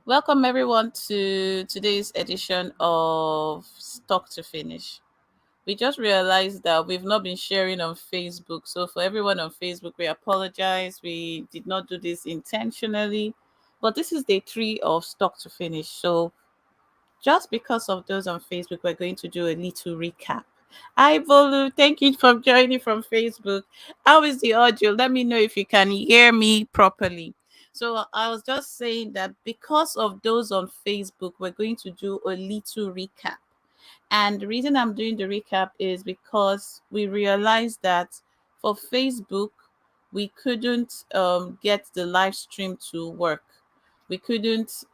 Welcome everyone to today's edition of Stock to Finish. We just realized that we've not been sharing on Facebook. So for everyone on Facebook, we apologize. We did not do this intentionally. But this is day 3 of Stock to Finish. So just because of those on Facebook, we're going to do a little recap. Hi, Bolu. Thank you for joining from Facebook. How is the audio? Let me know if you can hear me properly. So, I was just saying that because of those on Facebook, we're going to do a little recap. And the reason I'm doing the recap is because we realized that for Facebook, we couldn't get the live stream to work. We couldn't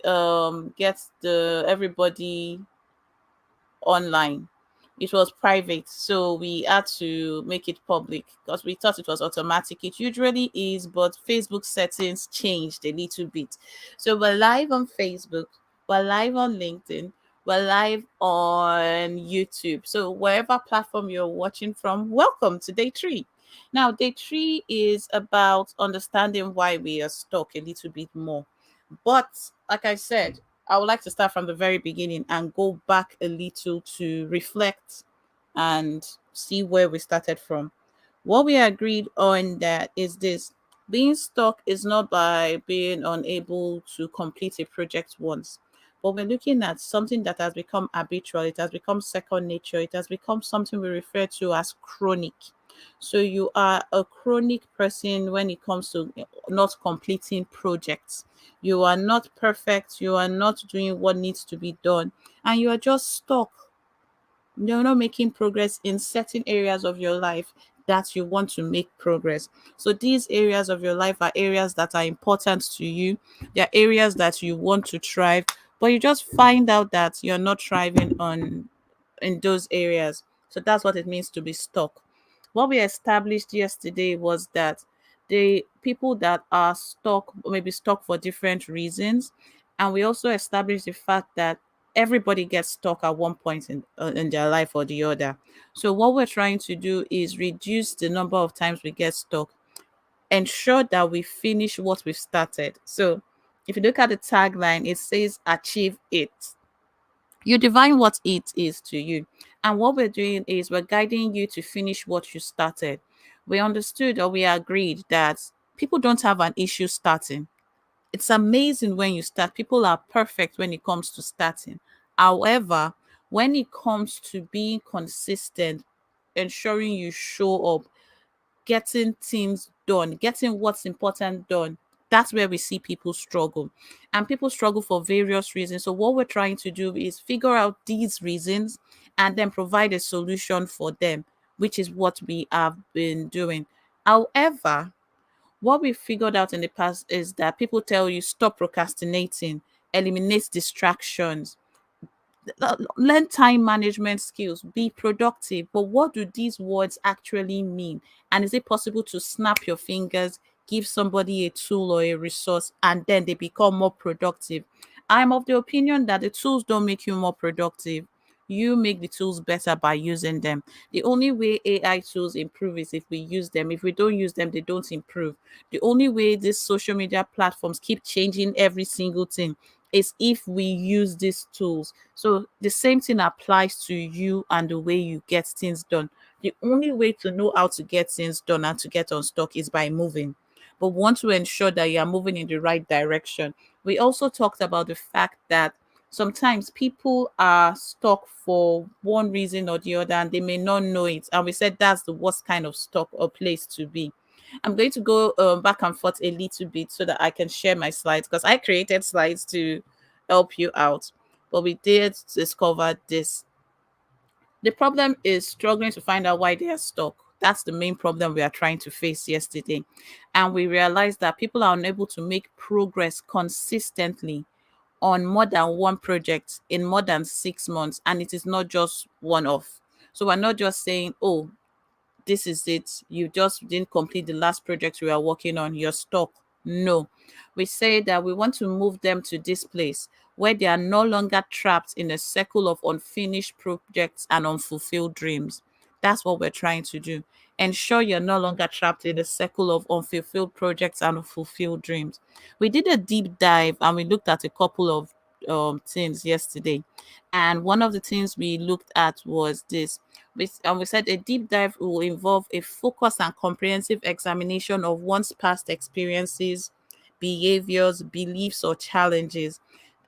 get the everybody online. It was private, so we had to make it public because we thought it was automatic. It usually is, but Facebook settings changed a little bit. So we're live on Facebook, we're live on LinkedIn, we're live on YouTube. So wherever platform you're watching from, welcome to day 3. Now, day 3 is about understanding why we are stuck a little bit more. But like I said, I would like to start from the very beginning and go back a little to reflect and see where we started from. What we agreed on that is this: being stuck is not by being unable to complete a project once, but we're looking at something that has become habitual, it has become second nature, it has become something we refer to as chronic. So you are a chronic person when it comes to not completing projects. You are not perfect, you are not doing what needs to be done, and you are just stuck. You're not making progress in certain areas of your life that you want to make progress. So these areas of your life are areas that are important to you. They're areas that you want to thrive, but you just find out that you're not thriving on in those areas. So that's what it means to be stuck. What we established yesterday was that the people that are stuck may be stuck for different reasons. And we also established the fact that everybody gets stuck at one point in their life or the other. So what we're trying to do is reduce the number of times we get stuck, ensure that we finish what we've started. So if you look at the tagline, it says achieve it. You define what it is to you. And what we're doing is we're guiding you to finish what you started. We understood or we agreed that people don't have an issue starting. It's amazing when you start. People are perfect when it comes to starting. However, when it comes to being consistent, ensuring you show up, getting things done, getting what's important done, that's where we see people struggle. And people struggle for various reasons. So, what we're trying to do is figure out these reasons and then provide a solution for them, which is what we have been doing. However, what we figured out in the past is that people tell you stop procrastinating, eliminate distractions, learn time management skills, be productive. But what do these words actually mean? And is it possible to snap your fingers, give somebody a tool or a resource, and then they become more productive? I'm of the opinion that the tools don't make you more productive. You make the tools better by using them. The only way AI tools improve is if we use them. If we don't use them, they don't improve. The only way these social media platforms keep changing every single thing is if we use these tools. So the same thing applies to you and the way you get things done. The only way to know how to get things done and to get unstuck is by moving. But we want to ensure that you are moving in the right direction. We also talked about the fact that sometimes people are stuck for one reason or the other and they may not know it. And we said that's the worst kind of stuck or place to be. I'm going to go back and forth a little bit so that I can share my slides because I created slides to help you out. But we did discover this. The problem is struggling to find out why they are stuck. That's the main problem we are trying to face yesterday. And we realized that people are unable to make progress consistently on more than one project in more than 6 months. And it is not just one off. So we're not just saying, oh, this is it. You just didn't complete the last project we are working on. You're stuck. No. We say that we want to move them to this place where they are no longer trapped in a circle of unfinished projects and unfulfilled dreams. That's what we're trying to do. Ensure you're no longer trapped in a circle of unfulfilled projects and unfulfilled dreams. We did a deep dive and we looked at a couple of things yesterday. And one of the things we looked at was this. And we said a deep dive will involve a focused and comprehensive examination of one's past experiences, behaviors, beliefs, or challenges.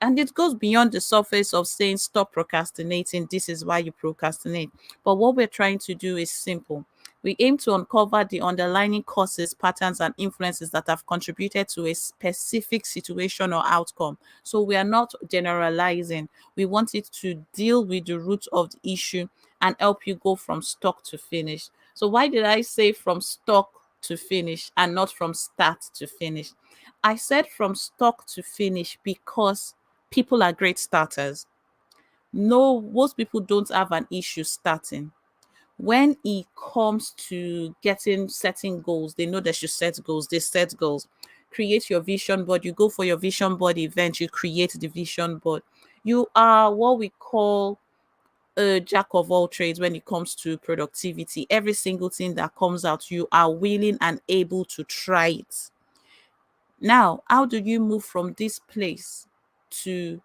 And it goes beyond the surface of saying, stop procrastinating. This is why you procrastinate. But what we're trying to do is simple. We aim to uncover the underlying causes, patterns, and influences that have contributed to a specific situation or outcome. So we are not generalizing. We want it to deal with the root of the issue and help you go from start to finish. So why did I say from start to finish and not from start to finish? I said from start to finish because people are great starters. No, most people don't have an issue starting. When it comes to getting setting goals, they know they should set goals. They set goals. Create your vision board. You go for your vision board event. You create the vision board. You are what we call a jack of all trades when it comes to productivity. Every single thing that comes out, you are willing and able to try it. Now, how do you move from this place to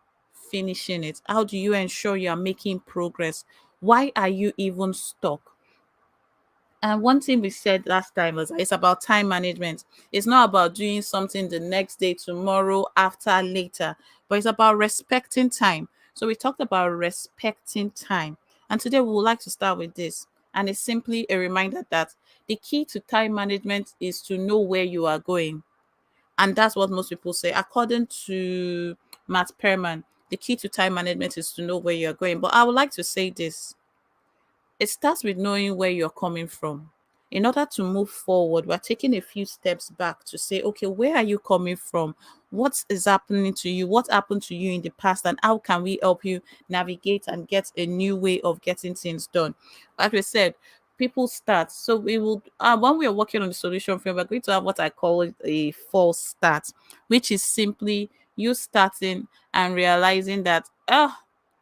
finishing it? How do you ensure you are making progress? Why are you even stuck? And one thing we said last time was it's about time management. It's not about doing something the next day, tomorrow, after, later, but it's about respecting time. So we talked about respecting time. And today we would like to start with this. And it's simply a reminder that the key to time management is to know where you are going. And that's what most people say. According to Matt Perman, the key to time management is to know where you're going. But I would like to say this, it starts with knowing where you're coming from. In order to move forward, we're taking a few steps back to say, okay, where are you coming from? What is happening to you? What happened to you in the past? And how can we help you navigate and get a new way of getting things done? Like we said, people start. So we will, when we are working on the solution frame, we're going to have what I call it a false start, which is simply you starting and realizing that,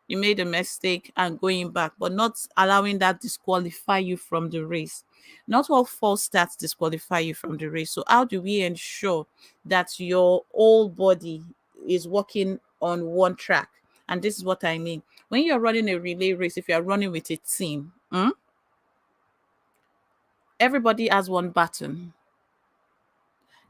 you made a mistake and going back, but not allowing that disqualify you from the race. Not all false starts disqualify you from the race. So how do we ensure that your whole body is working on one track? And this is what I mean. When you're running a relay race, if you're running with a team, everybody has one baton.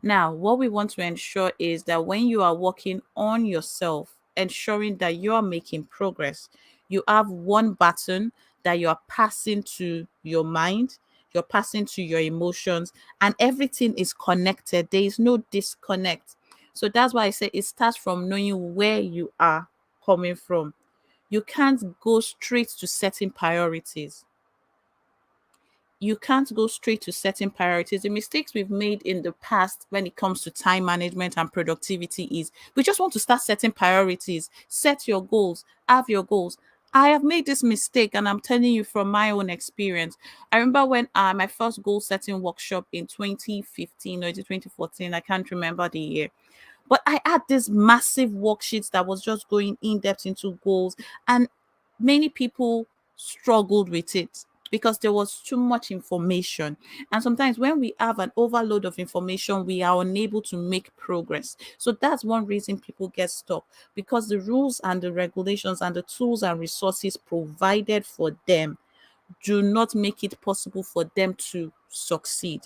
Now, what we want to ensure is that when you are working on yourself, ensuring that you are making progress, you have one button that you are passing to your mind, you're passing to your emotions, and everything is connected. There is no disconnect. So that's why I say it starts from knowing where you are coming from. You can't go straight to setting priorities. You can't go straight to setting priorities. The mistakes we've made in the past when it comes to time management and productivity is we just want to start setting priorities, set your goals, have your goals. I have made this mistake and I'm telling you from my own experience. I remember when my first goal setting workshop in 2015 or is it 2014, I can't remember the year. But I had this massive worksheets that was just going in depth into goals, and many people struggled with it because there was too much information. And sometimes when we have an overload of information, we are unable to make progress. So that's one reason people get stuck, because the rules and the regulations and the tools and resources provided for them do not make it possible for them to succeed.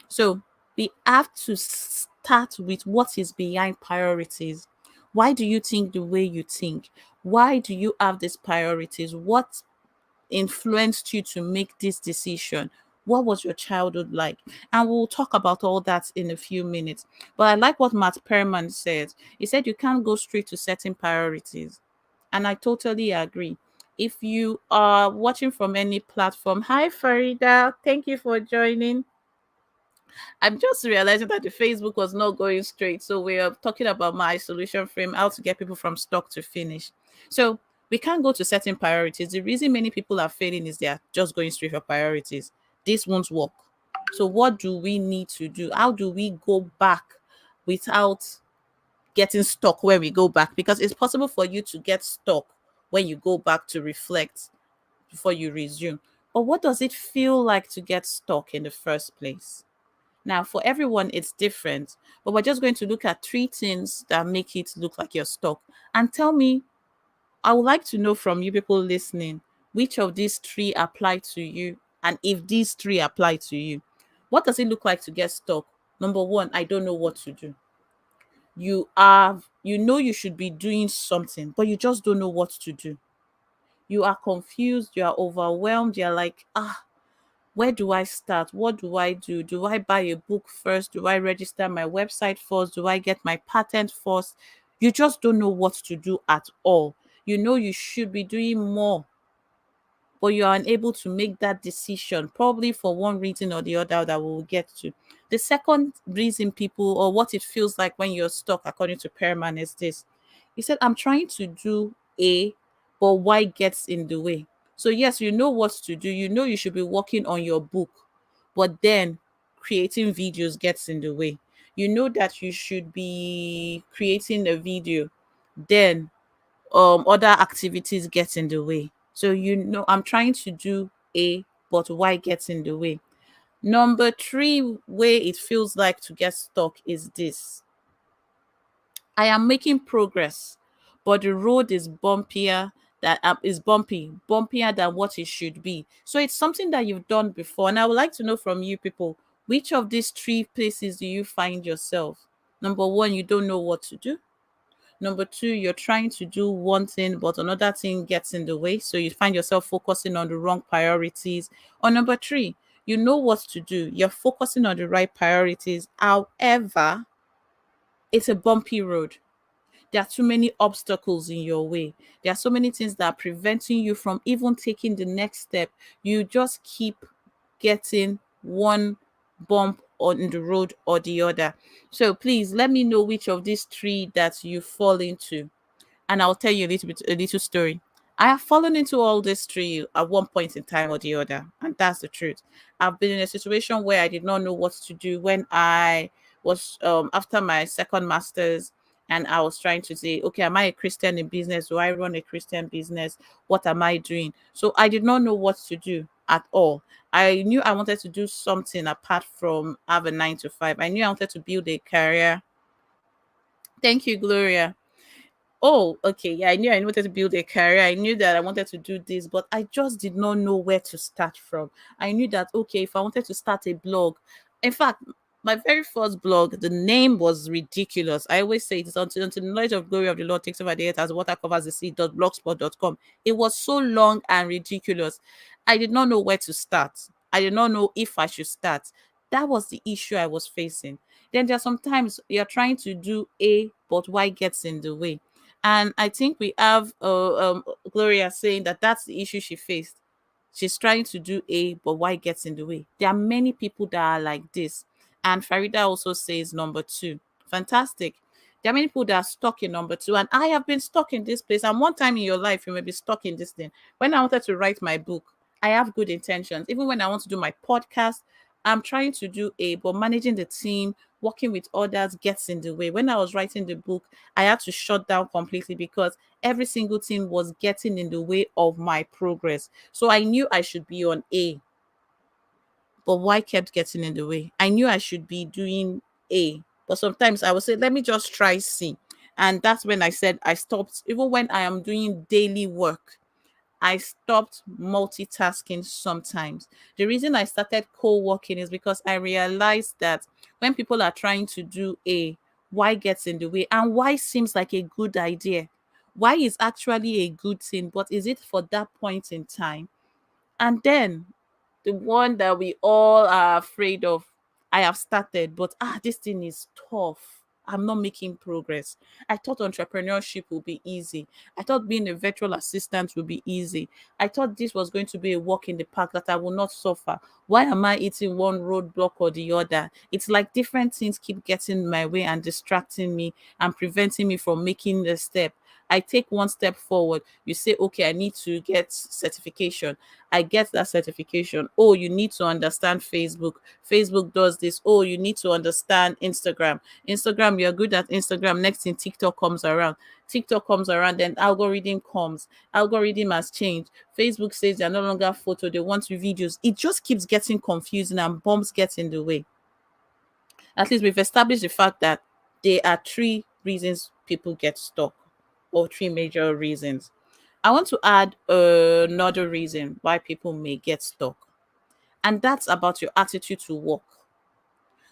So we have to start with what is behind priorities. Why do you think the way you think? Why do you have these priorities? What influenced you to make this decision? What was your childhood like? And we'll talk about all that in a few minutes. But I like what Matt Perman said. He said you can't go straight to setting priorities. And I totally agree. If you are watching from any platform, hi Farida, thank you for joining. I'm just realizing that the Facebook was not going straight. So we are talking about my solution frame, how to get people from stock to finish. So we can't go to certain priorities. The reason many people are failing is they are just going straight for priorities. This won't work. So what do we need to do? How do we go back without getting stuck where we go back? Because it's possible for you to get stuck when you go back to reflect before you resume. Or what does it feel like to get stuck in the first place? Now, for everyone, it's different, but we're just going to look at three things that make it look like you're stuck. And tell me, I would like to know from you people listening, which of these three apply to you? And if these three apply to you, what does it look like to get stuck? Number one, I don't know what to do. You know you should be doing something, but you just don't know what to do. You are confused, you are overwhelmed, you're like, where do I start? What do I do? Do I buy a book first? Do I register my website first? Do I get my patent first? You just don't know what to do at all. You know you should be doing more, but you are unable to make that decision, probably for one reason or the other that we will get to. The second reason people, or what it feels like when you're stuck, according to Perman, is this. He said, I'm trying to do A, but Y gets in the way. So, yes, you know what to do. You know you should be working on your book, but then creating videos gets in the way. You know that you should be creating a video, then other activities get in the way. So you know I'm trying to do A, but Y gets in the way. Number three way it feels like to get stuck is this. I am making progress, but the road is bumpier than what it should be. So it's something that you've done before. And I would like to know from you people, which of these three places do you find yourself? Number one, you don't know what to do. Number two, you're trying to do one thing, but another thing gets in the way. So you find yourself focusing on the wrong priorities. Or number three, you know what to do. You're focusing on the right priorities. However, it's a bumpy road. There are too many obstacles in your way. There are so many things that are preventing you from even taking the next step. You just keep getting one bump on the road or the other. So please let me know which of these three that you fall into, and I'll tell you a little story. I have fallen into all this tree at one point in time or the other, and that's the truth. I've been in a situation where I did not know what to do when I was after my second master's, and I was trying to say, okay, am I a Christian in business? Do I run a Christian business? What am I doing? So I did not know what to do at all. I knew I wanted to do something apart from have a 9 to 5. I knew I wanted to build a career. Thank you, Gloria. Oh, okay. Yeah, I knew I wanted to build a career. I knew that I wanted to do this, but I just did not know where to start from. I knew that, okay, if I wanted to start a blog, in fact, my very first blog, the name was ridiculous. I always say it is until the knowledge of glory of the Lord takes over the earth as water covers the sea. Blogspot.com. It was so long and ridiculous. I did not know where to start. I did not know if I should start. That was the issue I was facing. Then there are sometimes you're trying to do A, but Y gets in the way, and I think we have Gloria saying that that's the issue she faced. She's trying to do A, but Y gets in the way. There are many people that are like this. And Farida also says number two. Fantastic. There are many people that are stuck in number two. And I have been stuck in this place. And one time in your life, you may be stuck in this thing. When I wanted to write my book, I have good intentions. Even when I want to do my podcast, I'm trying to do A, but managing the team, working with others gets in the way. When I was writing the book, I had to shut down completely because every single thing was getting in the way of my progress. So I knew I should be on A, but Y kept getting in the way. I knew I should be doing A, but sometimes I would say, let me just try C. And that's when I said I stopped, even when I am doing daily work. I stopped multitasking sometimes. The reason I started co-working is because I realized that when people are trying to do A, Y gets in the way, and Y seems like a good idea. Y is actually a good thing, but is it for that point in time? And then the one that we all are afraid of, I have started, but this thing is tough. I'm not making progress. I thought entrepreneurship would be easy. I thought being a virtual assistant would be easy. I thought this was going to be a walk in the park that I will not suffer. Why am I eating one roadblock or the other? It's like different things keep getting in my way and distracting me and preventing me from making the step. I take one step forward. You say, okay, I need to get certification. I get that certification. Oh, you need to understand Facebook. Facebook does this. Oh, you need to understand Instagram. Instagram, you're good at Instagram. Next thing, TikTok comes around. TikTok comes around, then algorithm comes. Algorithm has changed. Facebook says they're no longer photo, they want you videos. It just keeps getting confusing and bombs get in the way. At least we've established the fact that there are three reasons people get stuck, or three major reasons. I want to add another reason why people may get stuck, and that's about your attitude to work.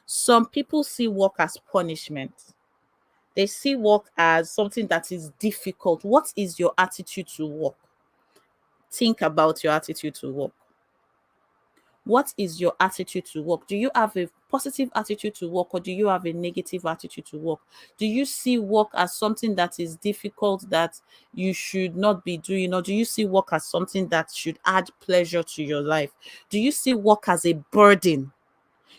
Some people see work as punishment. They see work as something that is difficult. What is your attitude to work? Think about your attitude to work. What is your attitude to work? Do you have a positive attitude to work, or do you have a negative attitude to work? Do you see work as something that is difficult that you should not be doing, or do you see work as something that should add pleasure to your life? Do you see work as a burden?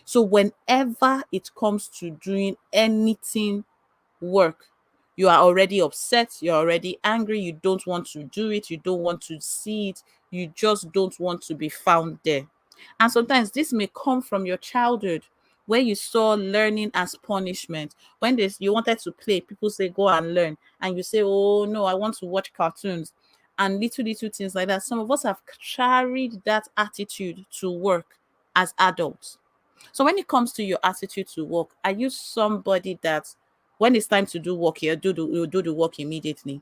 So whenever it comes to doing anything work, you are already upset, you're already angry, you don't want to do it, you don't want to see it, you just don't want to be found there. And sometimes this may come from your childhood, where you saw learning as punishment. When you wanted to play, people say go and learn, and you say, oh no, I want to watch cartoons, and little things like that. Some of us have carried that attitude to work as adults. So when it comes to your attitude to work, are you somebody that when it's time to do work, you'll do the work immediately?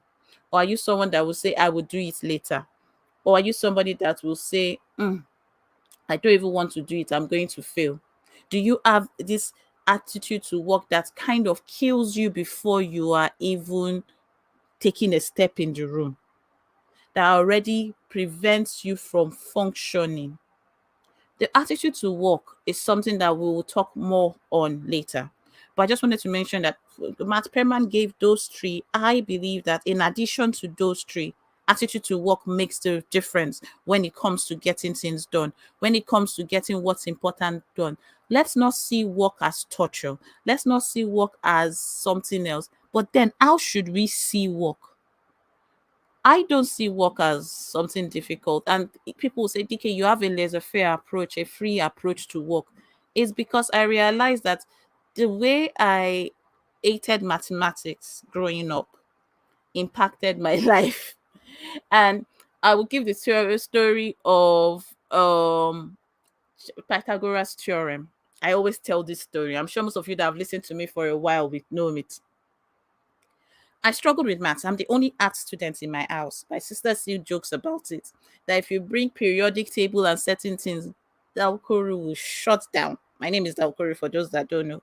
Or are you someone that will say, I will do it later? Or are you somebody that will say, I don't even want to do it, I'm going to fail? Do you have this attitude to work that kind of kills you before you are even taking a step in the room, that already prevents you from functioning? The attitude to work is something that we will talk more on later. But I just wanted to mention that Matt Perman gave those three. I believe that in addition to those three, attitude to work makes the difference when it comes to getting things done, when it comes to getting what's important done. Let's not see work as torture. Let's not see work as something else. But then, how should we see work? I don't see work as something difficult. And people will say, DK, you have a laissez faire approach, a free approach to work. It's because I realized that the way I hated mathematics growing up impacted my life. And I will give the story of Pythagoras theorem. I always tell this story. I'm sure most of you that have listened to me for a while will know it. I struggled with maths. I'm the only art student in my house. My sister still jokes about it. That if you bring periodic table and certain things, Dalkuru will shut down. My name is Dalkuru for those that don't know.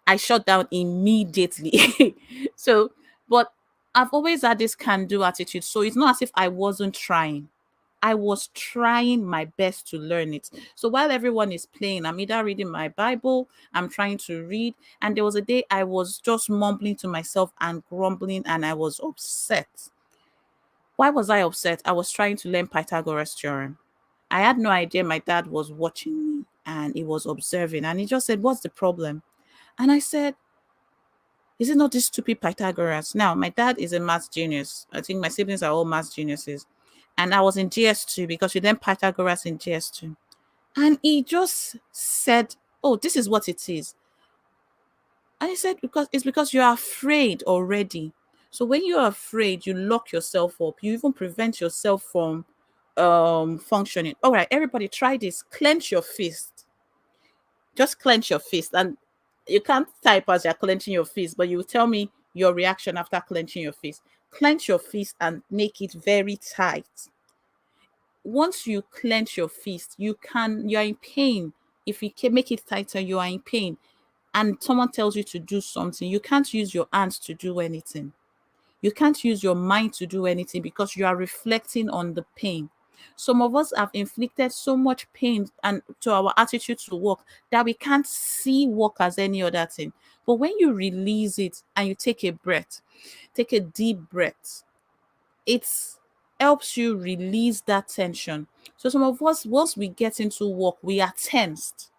I shut down immediately. So, but I've always had this can do attitude. So it's not as if I wasn't trying. I was trying my best to learn it. So while everyone is playing, I'm either reading my Bible, I'm trying to read. And there was a day I was just mumbling to myself and grumbling, and I was upset. Why was I upset? I was trying to learn Pythagoras theorem. I had no idea my dad was watching me and he was observing. And he just said, what's the problem? And I said, is it not this stupid Pythagoras? Now, my dad is a math genius. I think my siblings are all math geniuses. And I was in GS2 because we learned Pythagoras in GS2. And he just said, oh, this is what it is. And he said, because it's because you're afraid already. So when you're afraid, you lock yourself up. You even prevent yourself from functioning. All right, everybody try this. Clench your fist. Just clench your fist. And you can't type as you're clenching your fist, but you will tell me your reaction after clenching your fist. Clench your fist and make it very tight. Once you clench your fist, you're in pain. If you can make it tighter, you are in pain. And someone tells you to do something, you can't use your hands to do anything. You can't use your mind to do anything because you are reflecting on the pain. Some of us have inflicted so much pain and to our attitude to work that we can't see work as any other thing. But when you release it and you take a breath, take a deep breath, it helps you release that tension. So some of us, once we get into work, we are tensed.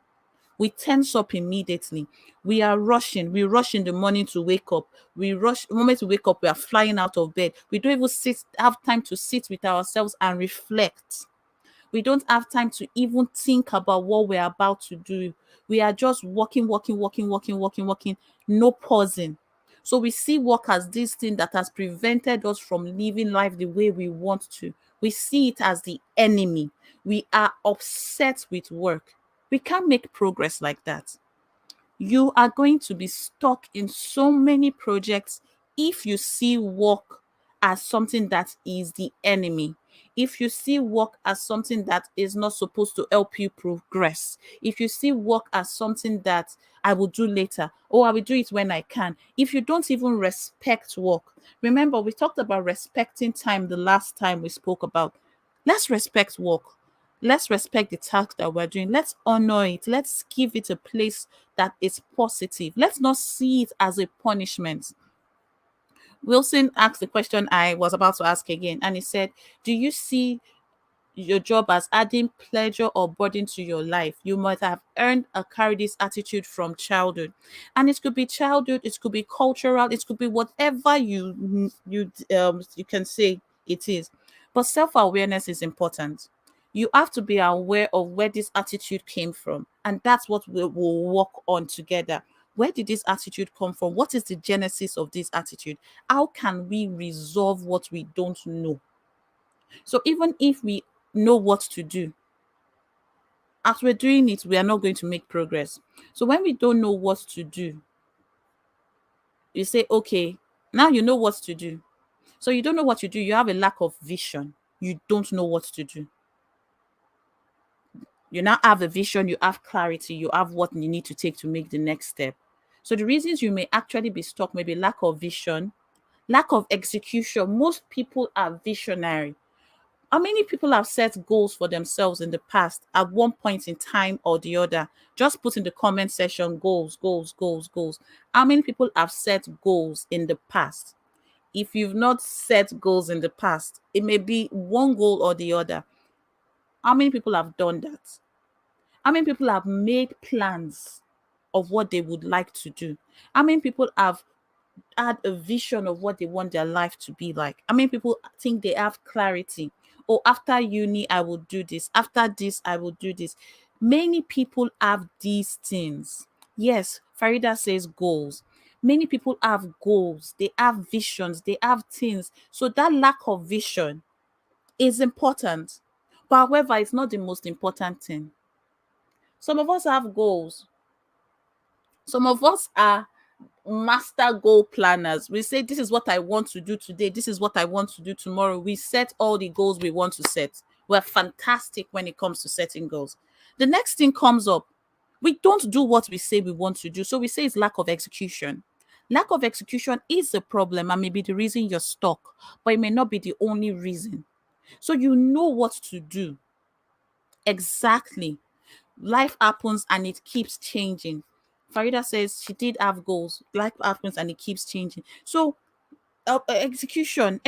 We tense up immediately. We are rushing. We rush in the morning to wake up. We rush the moment we wake up, we are flying out of bed. We don't even have time to sit with ourselves and reflect. We don't have time to even think about what we're about to do. We are just walking, walking, walking, walking, walking, walking, no pausing. So we see work as this thing that has prevented us from living life the way we want to. We see it as the enemy. We are upset with work. We can't make progress like that. You are going to be stuck in so many projects if you see work as something that is the enemy. If you see work as something that is not supposed to help you progress, if you see work as something that I will do later, or I will do it when I can, if you don't even respect work, remember we talked about respecting time the last time we spoke about. Let's respect work. Let's respect the task that we're doing. Let's honor it. Let's give it a place that is positive. Let's not see it as a punishment. Wilson asked the question I was about to ask again, and he said, do you see your job as adding pleasure or burden to your life? You might have earned or carried this attitude from childhood. And it could be childhood, it could be cultural, it could be whatever you can say it is. But self-awareness is important. You have to be aware of where this attitude came from, and that's what we will work on together. Where did this attitude come from? What is the genesis of this attitude? How can we resolve what we don't know? So even if we know what to do, as we're doing it, we are not going to make progress. So when we don't know what to do, you say, okay, now you know what to do. So you don't know what to do. You have a lack of vision. You don't know what to do. You now have a vision, you have clarity, you have what you need to take to make the next step. So the reasons you may actually be stuck may be lack of vision, lack of execution. Most people are visionary. How many people have set goals for themselves in the past at one point in time or the other? Just put in the comment section goals, goals, goals, goals. How many people have set goals in the past? If you've not set goals in the past, it may be one goal or the other. How many people have done that? How many people have made plans of what they would like to do? How many people have had a vision of what they want their life to be like? I mean, people think they have clarity. Oh, after uni, I will do this. After this, I will do this. Many people have these things. Yes, Farida says goals. Many people have goals. They have visions. They have things. So that lack of vision is important. But however, it's not the most important thing. Some of us have goals. Some of us are master goal planners. We say, this is what I want to do today. This is what I want to do tomorrow. We set all the goals we want to set. We're fantastic when it comes to setting goals. The next thing comes up. We don't do what we say we want to do. So we say it's lack of execution. Lack of execution is a problem and maybe the reason you're stuck, but it may not be the only reason. So you know what to do exactly. Life happens and it keeps changing. Farida says she did have goals. Life happens and it keeps changing. So execution,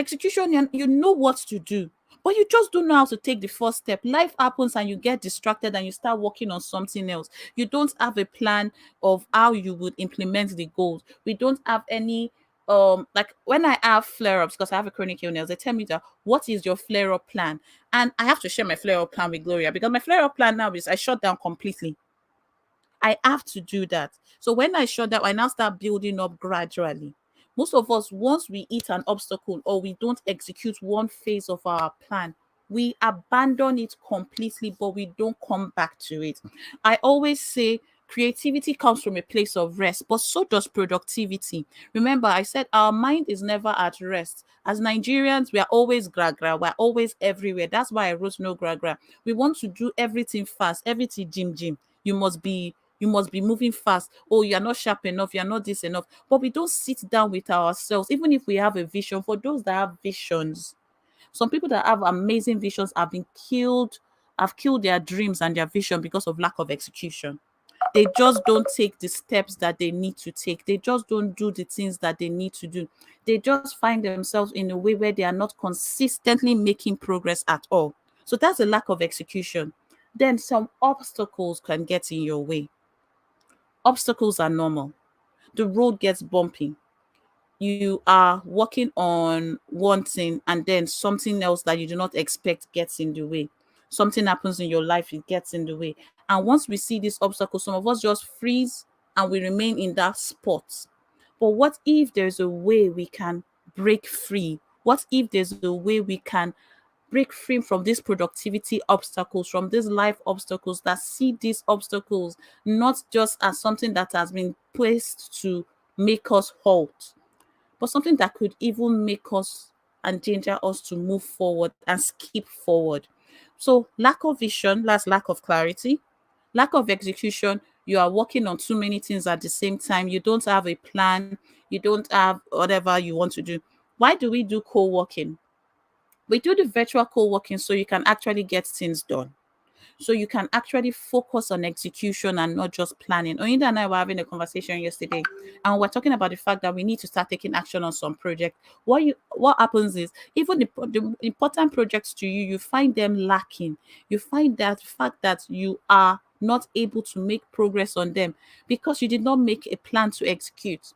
you know what to do, but you just don't know how to take the first step. Life happens and you get distracted and you start working on something else. You don't have a plan of how you would implement the goals. We don't have any like when I have flare-ups, because I have a chronic illness, they tell me that what is your flare-up plan? And I have to share my flare-up plan with Gloria, because my flare-up plan now is I shut down completely. I have to do that. So when I shut down, I now start building up gradually. Most of us, once we hit an obstacle or we don't execute one phase of our plan, we abandon it completely, but we don't come back to it. I always say creativity comes from a place of rest, but so does productivity. Remember, I said our mind is never at rest. As Nigerians, we are always gra gra, we're always everywhere. That's why I wrote no gra gra. We want to do everything fast, everything jim jim. You must be moving fast. Oh, you're not sharp enough, you're not this enough. But we don't sit down with ourselves, even if we have a vision. For those that have visions, some people that have amazing visions have killed their dreams and their vision because of lack of execution. They just don't take the steps that they need to take. They just don't do the things that they need to do. They just find themselves in a way where they are not consistently making progress at all. So that's a lack of execution. Then some obstacles can get in your way. Obstacles are normal. The road gets bumpy. You are working on one thing and then something else that you do not expect gets in the way. Something happens in your life, it gets in the way. And once we see this obstacle, some of us just freeze and we remain in that spot. But what if there's a way we can break free? What if there's a way we can break free from these productivity obstacles, from these life obstacles, that see these obstacles not just as something that has been placed to make us halt, but something that could even make us and danger us to move forward and skip forward. So, lack of vision, that's lack of clarity, lack of execution. You are working on too many things at the same time. You don't have a plan, you don't have whatever you want to do. Why do we do co working? We do the virtual co working so you can actually get things done, so you can actually focus on execution and not just planning. Oinda and I were having a conversation yesterday, and we're talking about the fact that we need to start taking action on some project. What happens is, even the important projects to you, you find them lacking. You find that fact that you are not able to make progress on them because you did not make a plan to execute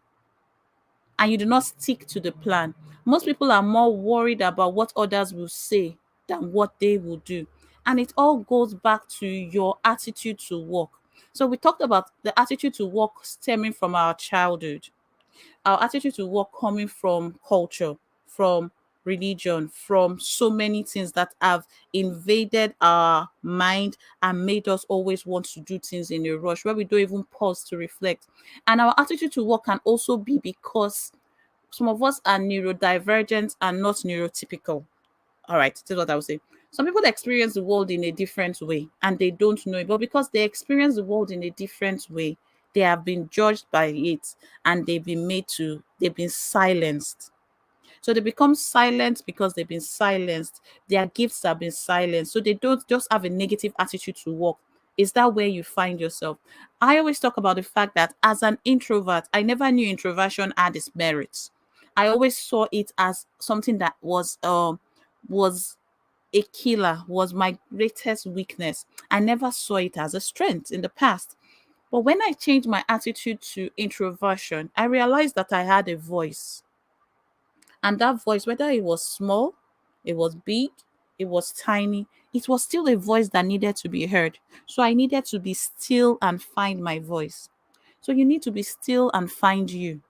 and you do not stick to the plan. Most people are more worried about what others will say than what they will do. And it all goes back to your attitude to work. So we talked about the attitude to work stemming from our childhood, our attitude to work coming from culture, from religion, from so many things that have invaded our mind and made us always want to do things in a rush where we don't even pause to reflect. And our attitude to work can also be because some of us are neurodivergent and not neurotypical. All right, this is what I would say. Some people experience the world in a different way and they don't know it, but because they experience the world in a different way, they have been judged by it and they've been silenced. So they become silent because they've been silenced. Their gifts have been silenced. So they don't just have a negative attitude to work. Is that where you find yourself? I always talk about the fact that as an introvert, I never knew introversion had its merits. I always saw it as something that was a killer, was my greatest weakness. I never saw it as a strength in the past. But when I changed my attitude to introversion, I realized that I had a voice. And that voice, whether it was small, it was big, it was tiny, it was still a voice that needed to be heard. So I needed to be still and find my voice. So you need to be still and find you.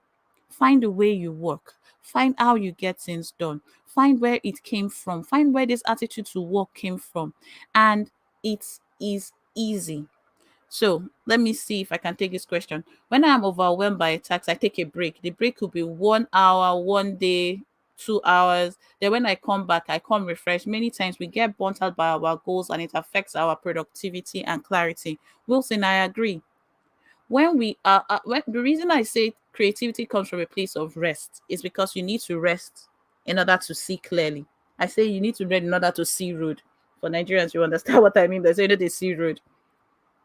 Find the way you work. Find how you get things done. Find where it came from. Find where this attitude to work came from. And it is easy. So let me see if I can take this question. When I am overwhelmed by a task, I take a break. The break could be 1 hour, one day, 2 hours. Then when I come back, I come refreshed. Many times we get burnt out by our goals and it affects our productivity and clarity. Wilson, I agree. When the reason I say creativity comes from a place of rest is because you need to rest in order to see clearly. I say you need to read in order to see road. For Nigerians, you understand what I mean. They say that they see road.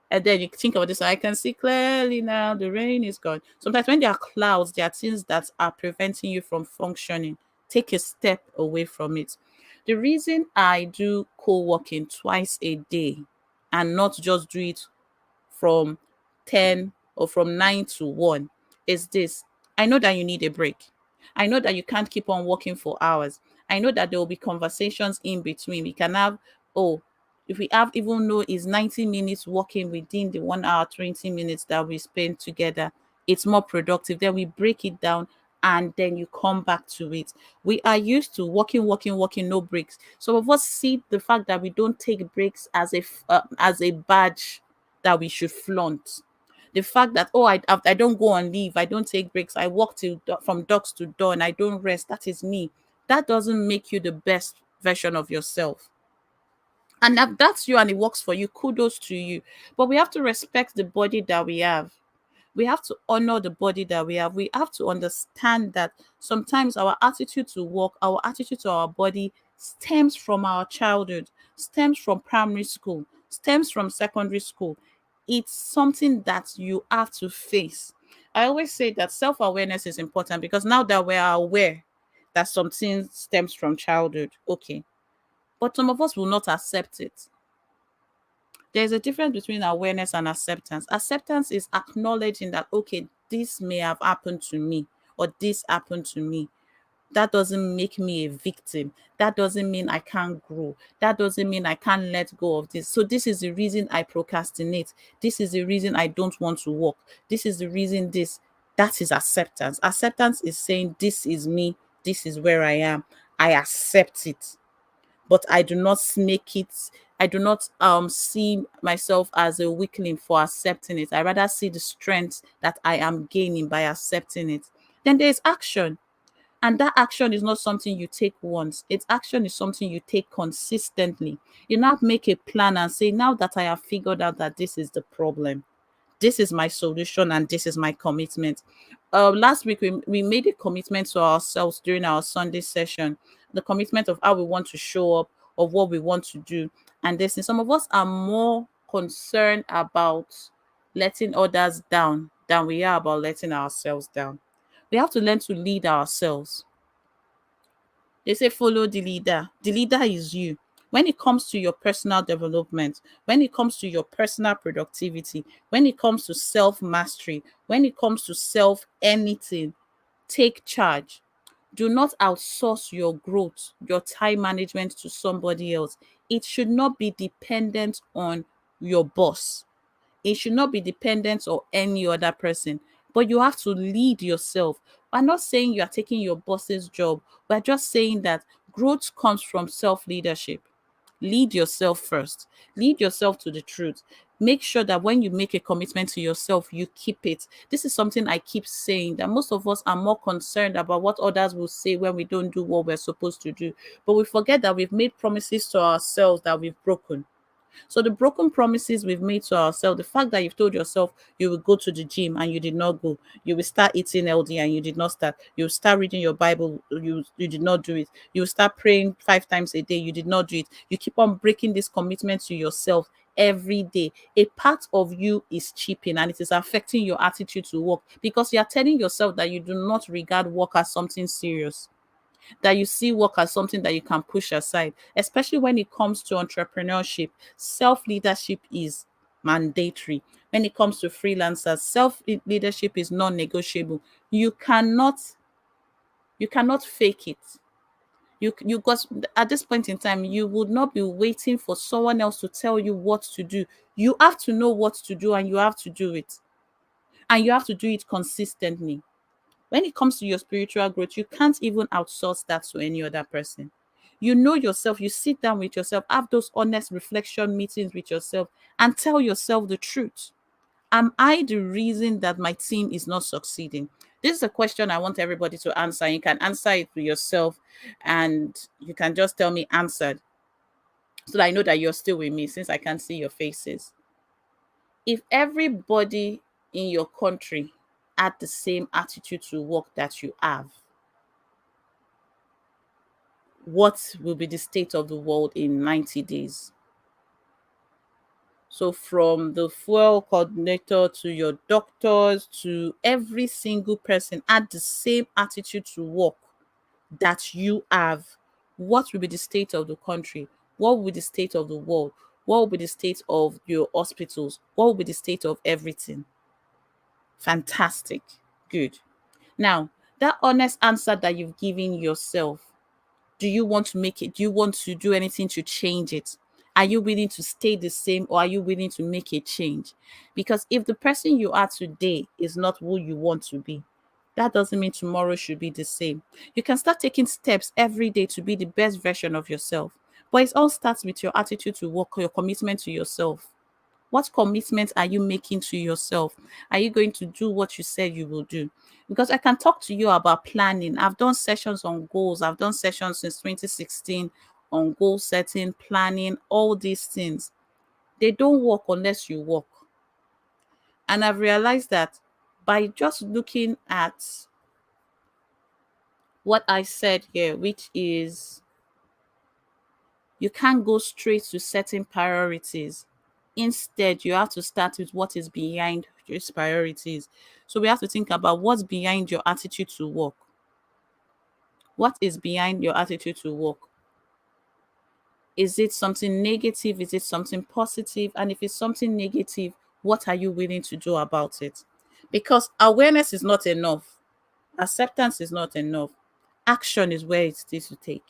And then you think about this, I can see clearly now, the rain is gone. Sometimes when there are clouds, there are things that are preventing you from functioning. Take a step away from it. The reason I do co-working twice a day and not just do it from 10 or from 9 to 1 is this. I know that you need a break. I know that you can't keep on working for hours. I know that there will be conversations in between. We can have, oh, if we have even though it's 90 minutes working within the 1 hour, 20 minutes that we spend together, it's more productive. Then we break it down and then you come back to it. We are used to working, working, working, no breaks. Some of us see the fact that we don't take breaks as as a badge that we should flaunt. The fact that, oh, I don't go on leave, I don't take breaks, I work till from dusk to dawn, I don't rest, that is me. That doesn't make you the best version of yourself. And that's you and it works for you, kudos to you. But we have to respect the body that we have. We have to honor the body that we have. We have to understand that sometimes our attitude to work, our attitude to our body stems from our childhood, stems from primary school, stems from secondary school. It's something that you have to face. I always say that self awareness is important because now that we are aware that something stems from childhood, okay, but some of us will not accept it. There's a difference between awareness and acceptance. Acceptance is acknowledging that, okay, this may have happened to me, or this happened to me. That doesn't make me a victim. That doesn't mean I can't grow. That doesn't mean I can't let go of this. So this is the reason I procrastinate. This is the reason I don't want to work. This is the reason this. That is acceptance. Acceptance is saying, this is me. This is where I am. I accept it, but I do not make it. I do not see myself as a weakling for accepting it. I rather see the strength that I am gaining by accepting it. Then there's action. And that action is not something you take once. Its action is something you take consistently. You now make a plan and say, now that I have figured out that this is the problem, this is my solution, and this is my commitment. Last week, we made a commitment to ourselves during our Sunday session, the commitment of how we want to show up, of what we want to do. And this, some of us are more concerned about letting others down than we are about letting ourselves down. We have to learn to lead ourselves. They say follow the leader. The leader is you. When it comes to your personal development, when it comes to your personal productivity, when it comes to self mastery, when it comes to self anything, take charge. Do not outsource your growth, your time management to somebody else. It should not be dependent on your boss. It should not be dependent on any other person, but you have to lead yourself. I'm not saying you are taking your boss's job. We're just saying that growth comes from self leadership. Lead yourself first. Lead yourself to the truth. Make sure that when you make a commitment to yourself, you keep it. This is something I keep saying, that most of us are more concerned about what others will say when we don't do what we're supposed to do. But we forget that we've made promises to ourselves that we've broken. So the broken promises we've made to ourselves, the fact that you've told yourself you will go to the gym and you did not go, you will start eating healthy and you did not start, you will start reading your Bible, you did not do it, you will start praying 5 times a day, you did not do it. You keep on breaking this commitment to yourself every day. A part of you is chipping and it is affecting your attitude to work, because you are telling yourself that you do not regard work as something serious, that you see work as something that you can push aside, especially when it comes to entrepreneurship. Self leadership is mandatory. When it comes to freelancers, self leadership is non negotiable. You cannot fake it. You got, at this point in time, you would not be waiting for someone else to tell you what to do. You have to know what to do and you have to do it. And you have to do it consistently. When it comes to your spiritual growth, you can't even outsource that to any other person. You know yourself, you sit down with yourself, have those honest reflection meetings with yourself, and tell yourself the truth. Am I the reason that my team is not succeeding? This is a question I want everybody to answer. You can answer it to yourself, and you can just tell me answered, so that I know that you're still with me, since I can't see your faces. If everybody in your country had the same attitude to work that you have, what will be the state of the world in 90 days? So, from the fuel coordinator to your doctors to every single person, add the same attitude to work that you have. What will be the state of the country? What will be the state of the world? What will be the state of your hospitals? What will be the state of everything? Fantastic. Good. Now, that honest answer that you've given yourself, do you want to make it? Do you want to do anything to change it? Are you willing to stay the same, or are you willing to make a change? Because if the person you are today is not who you want to be, that doesn't mean tomorrow should be the same. You can start taking steps every day to be the best version of yourself. But it all starts with your attitude to work, your commitment to yourself. What commitment are you making to yourself? Are you going to do what you said you will do? Because I can talk to you about planning. I've done sessions on goals. I've done sessions since 2016 on goal setting, planning, all these things. They don't work unless you work. And I've realized that by just looking at what I said here, which is you can't go straight to setting priorities. Instead, you have to start with what is behind these priorities. So we have to think about what's behind your attitude to work. What is behind your attitude to work? Is it something negative? Is it something positive? And if it's something negative, what are you willing to do about it? Because awareness is not enough, acceptance is not enough. Action is where it is to take.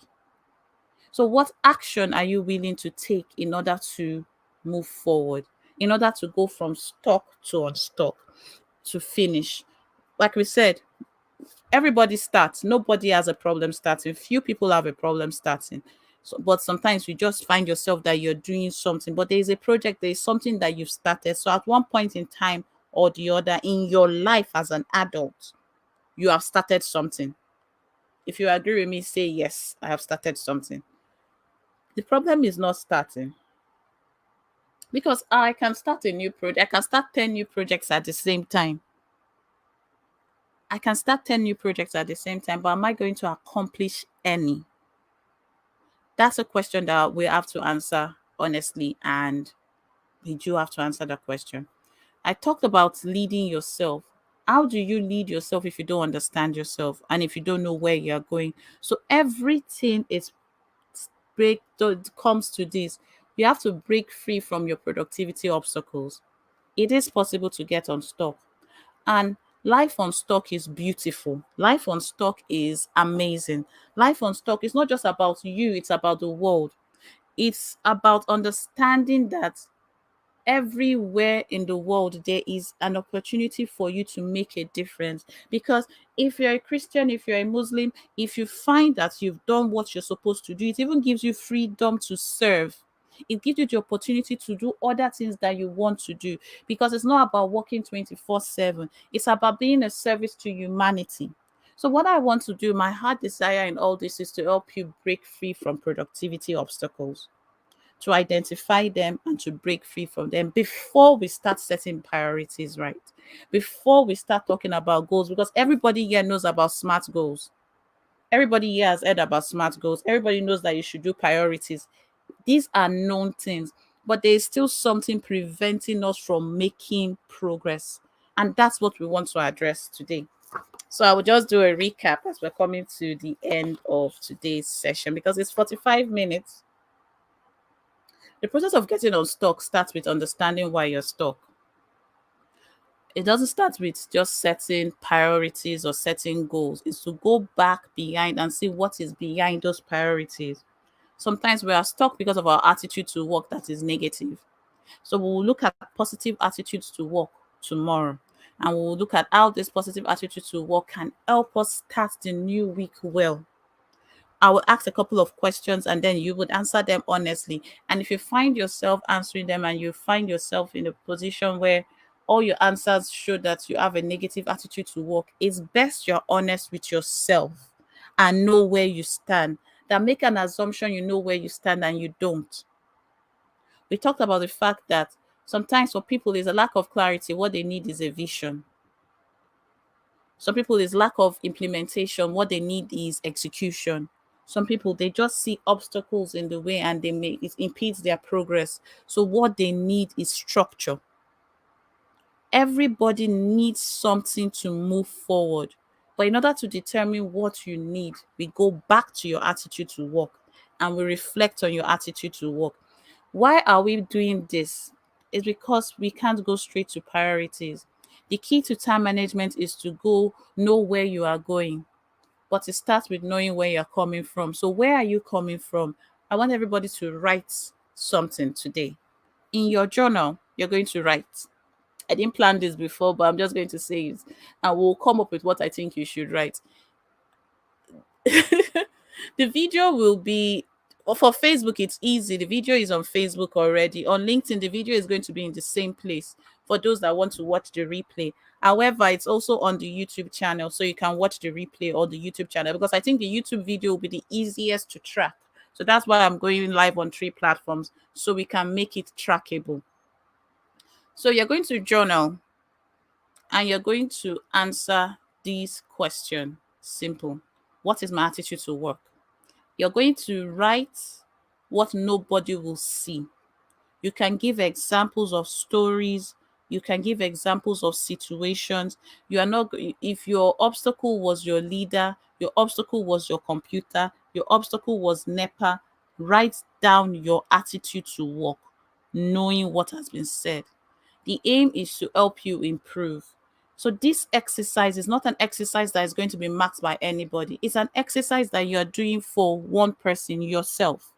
So, what action are you willing to take in order to move forward, in order to go from stuck to unstuck, to finish? Like we said, everybody starts. Nobody has a problem starting. Few people have a problem starting. So, but sometimes you just find yourself that you're doing something, but there is a project, there is something that you've started. So, at one point in time or the other in your life as an adult, you have started something. If you agree with me, say yes, I have started something. The problem is not starting, because I can start a new project. I can start 10 new projects at the same time. I can start 10 new projects at the same time, but am I going to accomplish any? That's a question that we have to answer honestly, and we do have to answer that question. I talked about leading yourself. How do you lead yourself if you don't understand yourself and if you don't know where you're going? So everything is comes to this. You have to break free from your productivity obstacles. It is possible to get unstuck. And life on stock is beautiful. Life on stock is amazing. Life on stock is not just about you, it's about the world. It's about understanding that everywhere in the world there is an opportunity for you to make a difference. Because if you're a Christian, if you're a Muslim, if you find that you've done what you're supposed to do, it even gives you freedom to serve. It gives you the opportunity to do other things that you want to do, because it's not about working 24/7. It's about being a service to humanity. So what I want to do, my heart desire in all this, is to help you break free from productivity obstacles, to identify them and to break free from them before we start setting priorities right. Before we start talking about goals, because everybody here knows about SMART goals. Everybody here has heard about SMART goals. Everybody knows that you should do priorities. These are known things, but there is still something preventing us from making progress. And that's what we want to address today. So I will just do a recap as we're coming to the end of today's session, because it's 45 minutes. The process of getting unstuck starts with understanding why you're stuck. It doesn't start with just setting priorities or setting goals. It's to go back behind and see what is behind those priorities. Sometimes we are stuck because of our attitude to work that is negative. So we'll look at positive attitudes to work tomorrow. And we'll look at how this positive attitude to work can help us start the new week well. I will ask a couple of questions and then you would answer them honestly. And if you find yourself answering them and you find yourself in a position where all your answers show that you have a negative attitude to work, it's best you're honest with yourself and know where you stand. That make an assumption you know where you stand and you don't. We talked about the fact that sometimes for people is a lack of clarity. What they need is a vision. Some people is lack of implementation. What they need is execution. Some people, they just see obstacles in the way and it impedes their progress. So what they need is structure. Everybody needs something to move forward. But in order to determine what you need, we go back to your attitude to work and we reflect on your attitude to work. Why are we doing this? It's because we can't go straight to priorities. The key to time management is to go know where you are going, but it starts with knowing where you're coming from. So, where are you coming from? I want everybody to write something today. In your journal, you're going to write. I didn't plan this before, but I'm just going to say it. And we'll come up with what I think you should write. The video will be for Facebook. It's easy. The video is on Facebook already. On LinkedIn, the video is going to be in the same place for those that want to watch the replay. However, it's also on the YouTube channel, so you can watch the replay or the YouTube channel, because I think the YouTube video will be the easiest to track. So that's why I'm going live on 3 platforms, so we can make it trackable. So you're going to journal and you're going to answer this question. Simple. What is my attitude to work? You're going to write what nobody will see. You can give examples of stories. You can give examples of situations. You are not, if your obstacle was your leader, your obstacle was your computer, your obstacle was NEPA, Write down your attitude to work, knowing what has been said. The aim is to help you improve. So this exercise is not an exercise that is going to be marked by anybody. It's an exercise that you are doing for one person, yourself,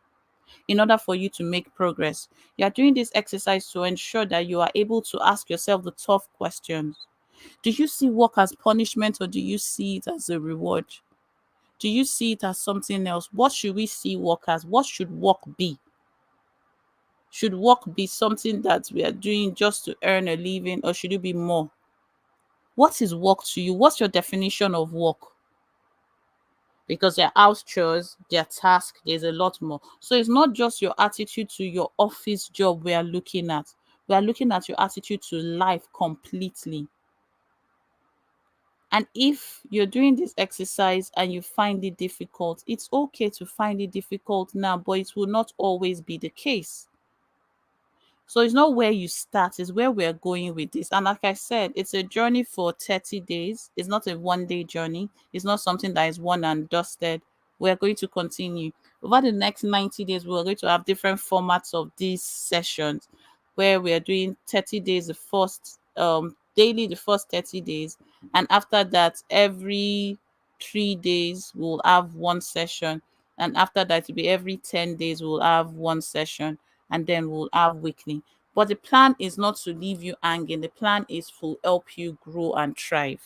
in order for you to make progress. You are doing this exercise to ensure that you are able to ask yourself the tough questions. Do you see work as punishment, or do you see it as a reward? Do you see it as something else? What should we see work as? What should work be? Should work be something that we are doing just to earn a living, or should it be more? What is work to you? What's your definition of work? Because there are house chores, there are tasks, there's a lot more. So it's not just your attitude to your office job we are looking at. We are looking at your attitude to life completely. And if you're doing this exercise and you find it difficult, it's okay to find it difficult now, but it will not always be the case. So it's not where you start, it's where we're going with this. And like I said, it's a journey for 30 days. It's not a 1 day journey. It's not something that is one and dusted. We're going to continue. Over the next 90 days, we're going to have different formats of these sessions where we are doing 30 days, the first daily, the first 30 days. And after that, every 3 days, we'll have one session. And after that, it'll be every 10 days, we'll have one session, and then we'll have weekly. But the plan is not to leave you hanging. The plan is to help you grow and thrive.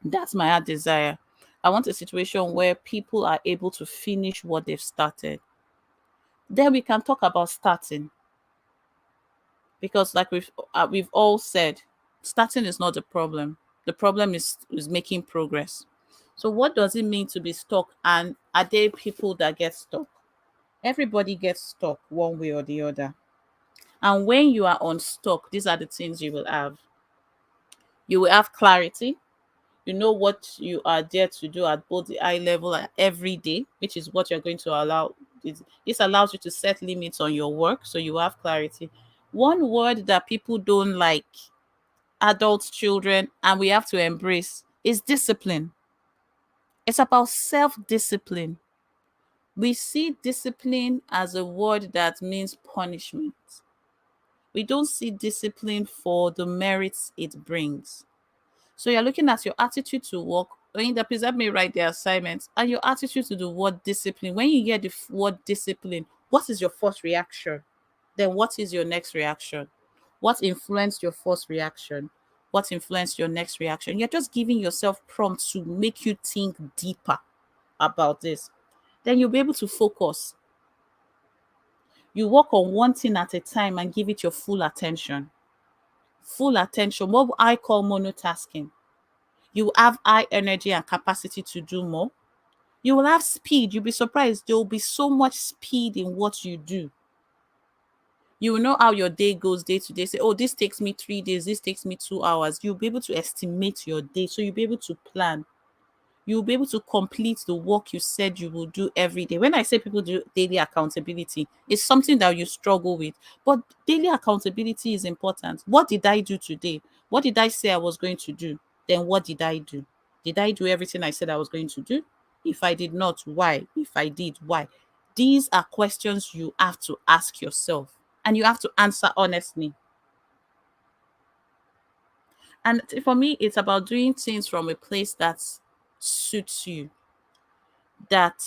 That's my heart desire. I want a situation where people are able to finish what they've started. Then we can talk about starting, because, like we've all said, starting is not the problem. The problem is making progress. So, what does it mean to be stuck? And are there people that get stuck? Everybody gets stuck one way or the other. And when you are unstuck, these are the things you will have. You will have clarity. You know what you are there to do at both the eye level and every day, which is what you're going to allow. This allows you to set limits on your work, so you have clarity. One word that people don't like, adults, children, and we have to embrace, is discipline. It's about self discipline. We see discipline as a word that means punishment. We don't see discipline for the merits it brings. So you're looking at your attitude to work. When the please help me write the assignments, and your attitude to the word discipline. When you hear the word discipline, what is your first reaction? Then what is your next reaction? What influenced your first reaction? What influenced your next reaction? You're just giving yourself prompts to make you think deeper about this. Then you'll be able to focus. You work on one thing at a time and give it your full attention. Full attention, what I call monotasking. You have high energy and capacity to do more. You will have speed. You'll be surprised. There will be so much speed in what you do. You will know how your day goes day to day. Say, oh, this takes me 3 days. This takes me 2 hours. You'll be able to estimate your day. So you'll be able to plan. You'll be able to complete the work you said you will do every day. When I say people do daily accountability, it's something that you struggle with. But daily accountability is important. What did I do today? What did I say I was going to do? Then what did I do? Did I do everything I said I was going to do? If I did not, why? If I did, why? These are questions you have to ask yourself, and you have to answer honestly. And for me, it's about doing things from a place that suits you, that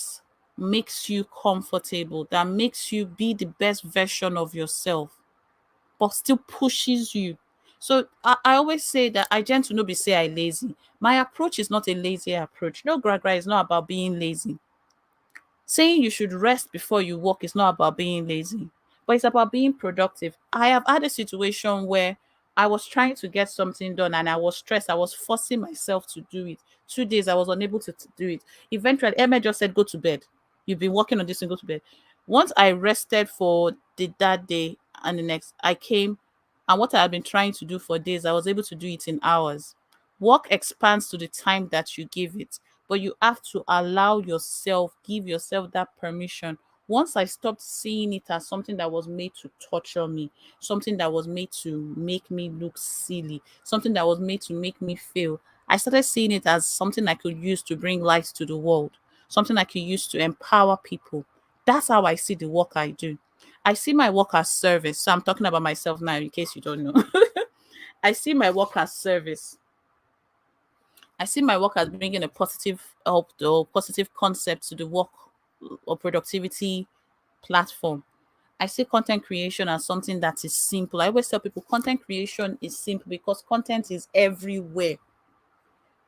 makes you comfortable, that makes you be the best version of yourself, but still pushes you. So I always say that I tend to not be say I lazy. My approach is not a lazy approach. No, Gragra is not about being lazy. Saying you should rest before you work is not about being lazy, but it's about being productive. I have had a situation where I was trying to get something done and I was stressed. I was forcing myself to do it. 2 days I was unable to do it. Eventually, Emma just said, "Go to bed. You've been working on this and go to bed." Once I rested for that day and the next, I came, and what I had been trying to do for days, I was able to do it in hours. Work expands to the time that you give it, but you have to allow yourself, give yourself that permission. Once I stopped seeing it as something that was made to torture me, something that was made to make me look silly, something that was made to make me fail, I started seeing it as something I could use to bring light to the world, something I could use to empower people. That's how I see the work I do. I see my work as service. So I'm talking about myself now, in case you don't know. I see my work as service. I see my work as bringing a positive help or positive concept to the work or productivity platform. I see content creation as something that is simple. I always tell people content creation is simple because content is everywhere.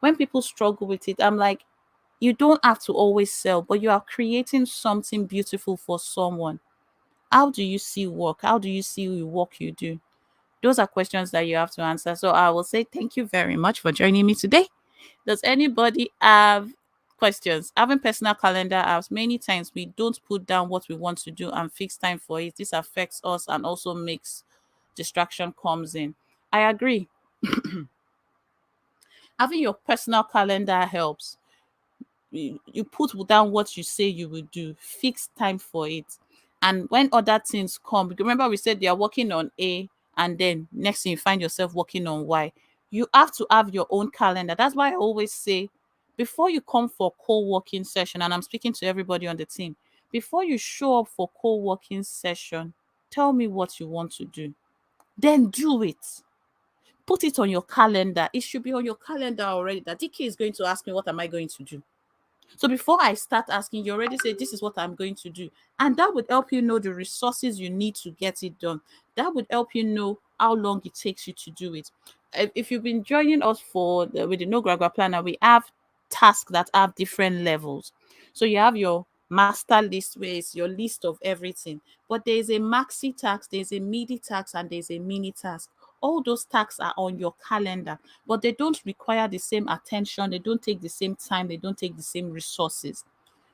When people struggle with it, I'm like, you don't have to always sell, but you are creating something beautiful for someone. How do you see work? How do you see the work you do? Those are questions that you have to answer. So I will say thank you very much for joining me today. Does anybody have questions? Having personal calendar apps, many times we don't put down what we want to do and fix time for it. This affects us and also makes distraction comes in. I agree. Having your personal calendar helps. You put down what you say you will do, fix time for it. And when other things come, remember we said they are working on A, and then next thing you find yourself working on Y. You have to have your own calendar. That's why I always say before you come for co-working session, and I'm speaking to everybody on the team, before you show up for co-working session, tell me what you want to do. Then do it. Put it on your calendar. It should be on your calendar already that DK is going to ask me, what am I going to do? So before I start asking, you already say, this is what I'm going to do. And that would help you know the resources you need to get it done. That would help you know how long it takes you to do it. If you've been joining us with the No Gragua Planner, we have tasks that have different levels. So you have your master list, where it's your list of everything. But there's a maxi task, there's a midi task, and there's a mini task. All those tasks are on your calendar, but they don't require the same attention, they don't take the same time, they don't take the same resources.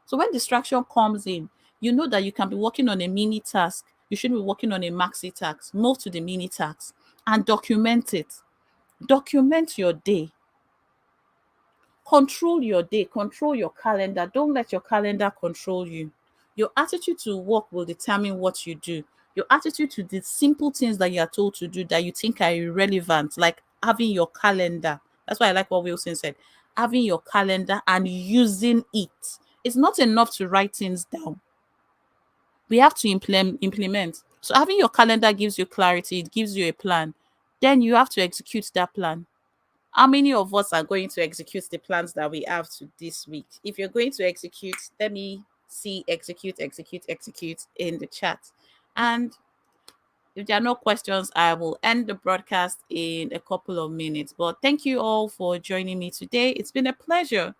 So when distraction comes in, you know that you can be working on a mini task, you shouldn't be working on a maxi task. Move to the mini task and document it. Document your day. Control your day, control your calendar. Don't let your calendar control you. Your attitude to work will determine what you do. Your attitude to the simple things that you are told to do that you think are irrelevant, like having your calendar. That's why I like what Wilson said. Having your calendar and using it. It's not enough to write things down. We have to implement. So having your calendar gives you clarity, it gives you a plan. Then you have to execute that plan. How many of us are going to execute the plans that we have to this week? If you're going to execute, let me see execute in the chat. And if there are no questions, I will end the broadcast in a couple of minutes. But thank you all for joining me today. It's been a pleasure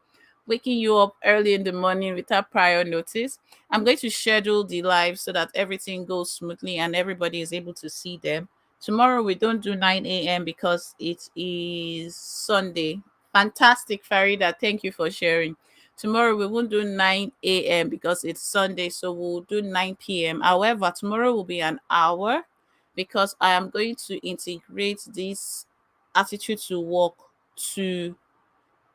waking you up early in the morning without prior notice. I'm going to schedule the live so that everything goes smoothly and everybody is able to see them. Tomorrow we don't do 9 a.m. because it is Sunday. Fantastic, Farida. Thank you for sharing. Tomorrow we won't do 9 a.m. because it's Sunday, so we'll do 9 p.m. However, tomorrow will be an hour because I am going to integrate this attitude to work to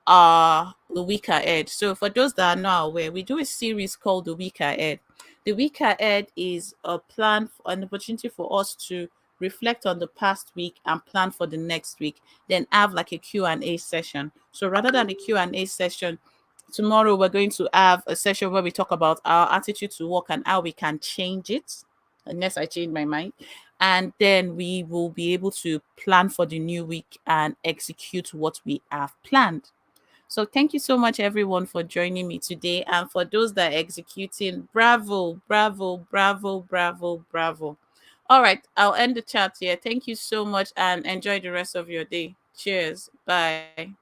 the week ahead. So for those that are not aware, we do a series called the week ahead. The week ahead is a plan, an opportunity for us to reflect on the past week and plan for the next week, then have like a Q&A session. So rather than the Q&A session, tomorrow we're going to have a session where we talk about our attitude to work and how we can change it, unless I change my mind. And then we will be able to plan for the new week and execute what we have planned. So thank you so much everyone for joining me today. And for those that are executing, bravo, bravo, bravo, bravo, bravo. All right, I'll end the chat here. Thank you so much and enjoy the rest of your day. Cheers. Bye.